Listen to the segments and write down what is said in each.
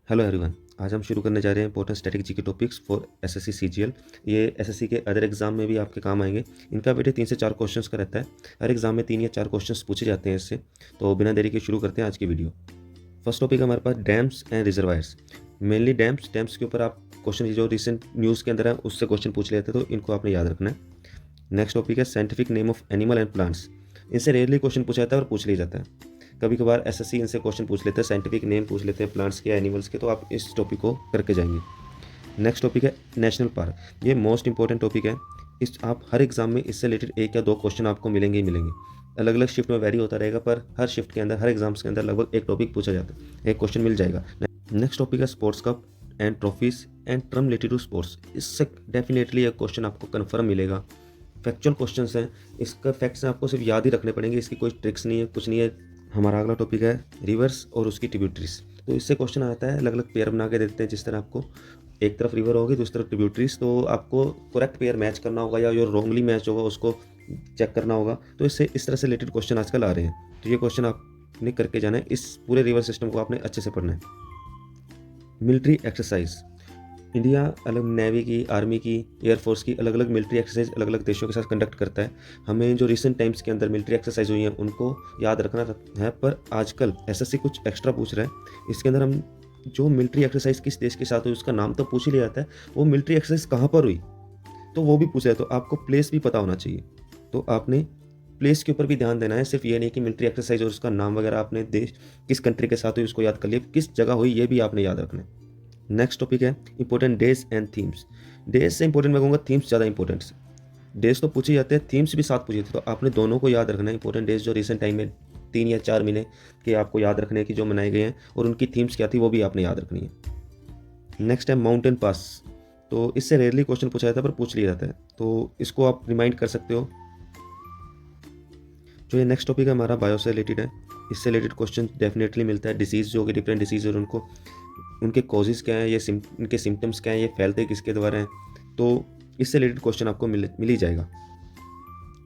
Hello everyone. आज हम शुरू करने जा रहे हैं important static GK topics for SSC CGL. ये एसएससी के अदर एग्जाम में भी आपके काम आएंगे। इनका वेटेज 3 से 4 क्वेश्चंस का रहता है। हर एग्जाम में 3 या 4 क्वेश्चंस पूछे जाते हैं इससे। तो बिना देरी के शुरू करते हैं आज की वीडियो। फर्स्ट टॉपिक हमारे पास dams and reservoirs. Mainly dams के ऊपर आप क्वेश्चन जो रिसेंट न्यूज़ के अंदर है उससे क्वेश्चन पूछ लेते हैं, तो इनको आपने याद रखना है। नेक्स्ट टॉपिक है scientific name of animal and plants. इनसे रेयरली क्वेश्चन पूछा जाता है और पूछ लिया जाता है। कभी कभार एसएससी इनसे क्वेश्चन पूछ लेते हैं, साइंटिफिक नेम पूछ लेते हैं प्लांट्स के, एनिमल्स के, तो आप इस टॉपिक को करके जाएंगे। नेक्स्ट टॉपिक है नेशनल पार्क। ये मोस्ट इंपॉर्टेंट टॉपिक है। इस आप हर एग्जाम में इससे रिलेटेड 1 या 2 क्वेश्चन आपको मिलेंगे ही मिलेंगे। अलग अलग शिफ्ट में वेरी होता रहेगा, पर हर शिफ्ट के अंदर, हर एग्जाम्स के अंदर लगभग एक टॉपिक पूछा जाता है, एक क्वेश्चन मिल जाएगा। नेक्स्ट टॉपिक है sports cup and trophies and term related to sports. इससे डेफिनेटली एक क्वेश्चन आपको कन्फर्म मिलेगा। फैक्चुअल क्वेश्चंस हैं, इसका फैक्ट्स आपको सिर्फ याद ही रखने पड़ेंगे, इसकी कोई ट्रिक्स नहीं है, कुछ नहीं है। हमारा अगला टॉपिक है रिवर्स और उसकी ट्रिब्यूटरीज। तो इससे क्वेश्चन आता है, अलग अलग पेयर बना के देते हैं। जिस तरह आपको एक तरफ रिवर होगी, दूसरी तरफ ट्रिब्यूटरीज, तो आपको करेक्ट पेयर मैच करना होगा या जो रॉन्गली मैच होगा उसको चेक करना होगा। तो इससे इस तरह से रिलेटेड क्वेश्चन आजकल आ रहे हैं। तो ये क्वेश्चन आपने करके जाना है। इस पूरे रिवर सिस्टम को आपने अच्छे से पढ़ना है। Military exercise. इंडिया अलग नेवी की, आर्मी की, एयरफोर्स की अलग अलग मिलिट्री एक्सरसाइज अलग अलग देशों के साथ कंडक्ट करता है। हमें जो रिसेंट टाइम्स के अंदर मिलिट्री एक्सरसाइज हुई हैं उनको याद रखना है, पर आजकल एसएससी कुछ एक्स्ट्रा पूछ रहा है। इसके अंदर हम जो मिलिट्री एक्सरसाइज किस देश के साथ हुई उसका नाम तो पूछ ही लिया जाता है, वो मिलिट्री एक्सरसाइज कहाँ पर हुई तो वो भी पूछा है। तो आपको प्लेस भी पता होना चाहिए, तो आपने प्लेस के ऊपर भी ध्यान देना है। सिर्फ ये नहीं कि मिलिट्री एक्सरसाइज और उसका नाम वगैरह आपने देश किस कंट्री के साथ हुई उसको याद कर लिया, किस जगह हुई ये भी आपने याद रखना है। नेक्स्ट टॉपिक है important days and themes. Days से इंपॉर्टेंट मैं कहूँगा, थीम्स ज़्यादा इंपॉर्टेंट है। डेज तो पूछे जाते हैं, थीम्स भी साथ पूछे थे, तो आपने दोनों को याद रखना है। इंपॉर्टेंट डेज जो रिसेंट टाइम में 3 या 4 महीने के आपको याद रखने की जो मनाए गए हैं और उनकी थीम्स क्या थी वो भी आपने याद रखनी है। नेक्स्ट है माउंटेन पास। तो इससे रेयरली क्वेश्चन पूछा जाता है पर पूछ लिया जाता है, तो इसको आप रिमाइंड कर सकते हो। जो ये नेक्स्ट टॉपिक है हमारा बायो से रिलेटेड है। इससे रिलेटेड क्वेश्चन डेफिनेटली मिलता है। डिसीज़ जो होगी, डिफरेंट डिसीज़ और उनको उनके कॉजेज़ क्या हैं, ये इनके सिम्टम्स क्या हैं, ये फैलते किसके द्वारा हैं, तो इससे रिलेटेड क्वेश्चन आपको मिल ही जाएगा।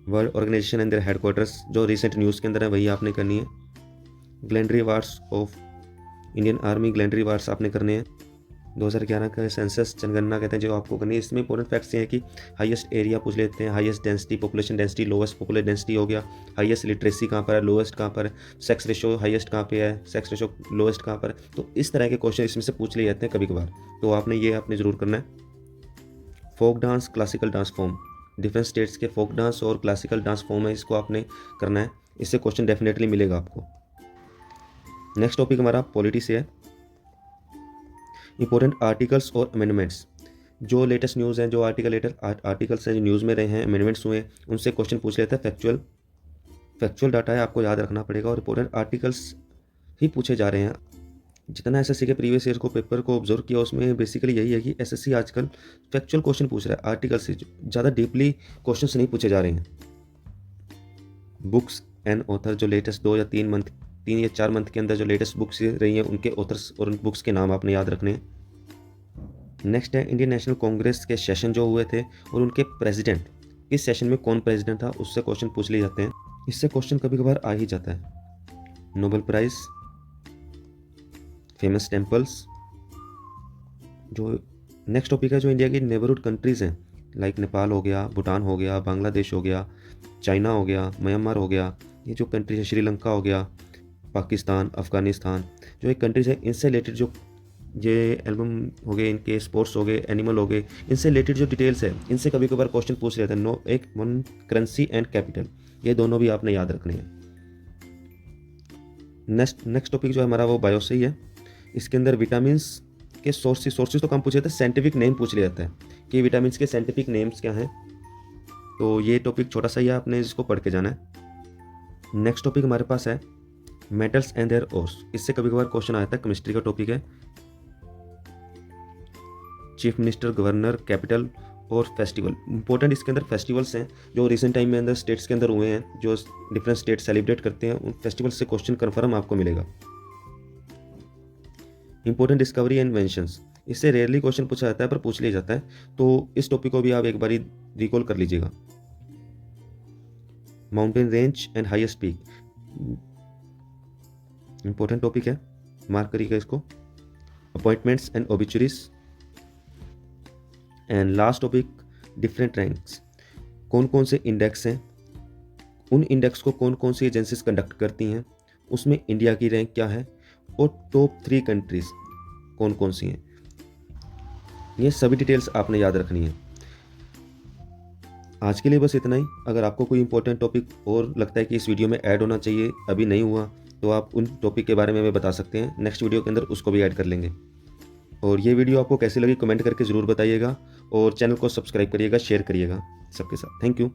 World organization and their headquarters जो रिसेंट न्यूज़ के अंदर है वही आपने करनी है। ग्लैंडरी वार्स ऑफ इंडियन आर्मी, ग्लैंडरी वार्स आपने करने हैं। 2011 का सेंसस जनगणना कहते हैं जो आपको करनी है। इसमें इंपॉर्टेंट फैक्ट्स ये हैं कि हाईएस्ट एरिया पूछ लेते हैं, highest density, population density, lowest population density हो गया, हाईएस्ट लिटरेसी कहाँ पर है, लोवेस्ट कहाँ पर है, सेक्स रेशो हाईएस्ट कहाँ पे है, सेक्स रेशो लोवेस्ट कहाँ पर है। तो इस तरह के क्वेश्चन इसमें से पूछ लिए जाते हैं कभी कभार, तो आपने ये आपने ज़रूर करना है। Folk dance, classical dance form, different states के फोक डांस और क्लासिकल डांस फॉर्म है, इसको आपने करना है। इससे क्वेश्चन डेफिनेटली मिलेगा आपको। नेक्स्ट टॉपिक हमारा पॉलिटी से है। इंपॉर्टेंट आर्टिकल्स और अमेंडमेंट्स। जो लेटेस्ट न्यूज़ हैं, जो आर्टिकल्स हैं जो न्यूज़ में रहे हैं, अमेंडमेंट्स हुए हैं, उनसे क्वेश्चन पूछ लेता है। फैक्चुअल डाटा है, आपको याद रखना पड़ेगा और इंपॉर्टेंट आर्टिकल्स ही पूछे जा रहे हैं। जितना एसएससी के प्रीवियस ईयर को पेपर को ऑब्जर्व किया उसमें बेसिकली यही है कि एसएससी आजकल फैक्चुअल क्वेश्चन पूछ रहा है। आर्टिकल से ज़्यादा डीपली क्वेश्चन नहीं पूछे जा रहे हैं। बुक्स एंड ऑथर, जो लेटेस्ट 3 या 4 मंथ के अंदर जो लेटेस्ट बुक्स रही हैं उनके ऑथर्स और उन बुक्स के नाम आपने याद रखने हैं। नेक्स्ट है इंडियन नेशनल कांग्रेस के सेशन जो हुए थे और उनके प्रेसिडेंट, किस सेशन में कौन प्रेसिडेंट था, उससे क्वेश्चन पूछ लिए जाते हैं। इससे क्वेश्चन कभी कभार आ ही जाता है। Nobel prize, famous temples. जो नेक्स्ट टॉपिक है जो इंडिया की नेबरहुड कंट्रीज़ हैं, लाइक नेपाल हो गया, भूटान हो गया, बांग्लादेश हो गया, चाइना हो गया, म्यांमार हो गया, ये जो कंट्रीज है, श्रीलंका हो गया, पाकिस्तान, अफ़गानिस्तान, जो एक कंट्रीज है इनसे रिलेटेड जो ये एल्बम हो गए, इनके स्पोर्ट्स हो गए, एनिमल हो गए, इनसे रिलेटेड जो डिटेल्स है इनसे कभी कभार क्वेश्चन पूछ लेते हैं। एक वन करेंसी एंड कैपिटल, ये दोनों भी आपने याद रखने हैं। नेक्स्ट टॉपिक जो है हमारा वो बायो से ही है। इसके अंदर विटामिन्स के सोर्सेज तो कम पूछे जाते हैं, साइंटिफिक नेम पूछ लिया जाता है कि विटामिन्स के साइंटिफिक नेम्स क्या हैं। तो ये टॉपिक छोटा सा ही है, आपने इसको पढ़ के जाना है। नेक्स्ट टॉपिक हमारे पास है मेटल्स एंड देयर ओर्स। इससे कभी कभार क्वेश्चन आता है, केमिस्ट्री का टॉपिक है। चीफ मिनिस्टर, गवर्नर, कैपिटल और फेस्टिवल। इंपॉर्टेंट इसके अंदर फेस्टिवल्स हैं जो रिसेंट टाइम में अंदर स्टेट्स के अंदर हुए हैं, जो डिफरेंट स्टेट सेलिब्रेट करते हैं, उन फेस्टिवल से क्वेश्चन कन्फर्म आपको मिलेगा। Important discovery and inventions. इससे रेयरली क्वेश्चन पूछा जाता है पर पूछ लिया जाता है, तो इस टॉपिक को भी आप एक बारी रिकॉल कर लीजिएगा। Mountain range and highest peak, important topic है, मार्क करिएगा इसको। Appointments and obituaries. And last topic different ranks, कौन कौन से इंडेक्स हैं, उन इंडेक्स को कौन कौन सी एजेंसीज कंडक्ट करती हैं, उसमें इंडिया की रैंक क्या है, और टॉप 3 कंट्रीज कौन कौन सी हैं। ये सभी डिटेल्स आपने याद रखनी है। आज के लिए बस इतना ही। अगर आपको कोई इंपॉर्टेंट टॉपिक और लगता है कि इस वीडियो में ऐड होना चाहिए, अभी नहीं हुआ, तो आप उन टॉपिक के बारे में हमें बता सकते हैं, नेक्स्ट वीडियो के अंदर उसको भी ऐड कर लेंगे। और ये वीडियो आपको कैसी लगी कमेंट करके ज़रूर बताइएगा, और चैनल को सब्सक्राइब करिएगा, शेयर करिएगा सबके साथ। Thank you.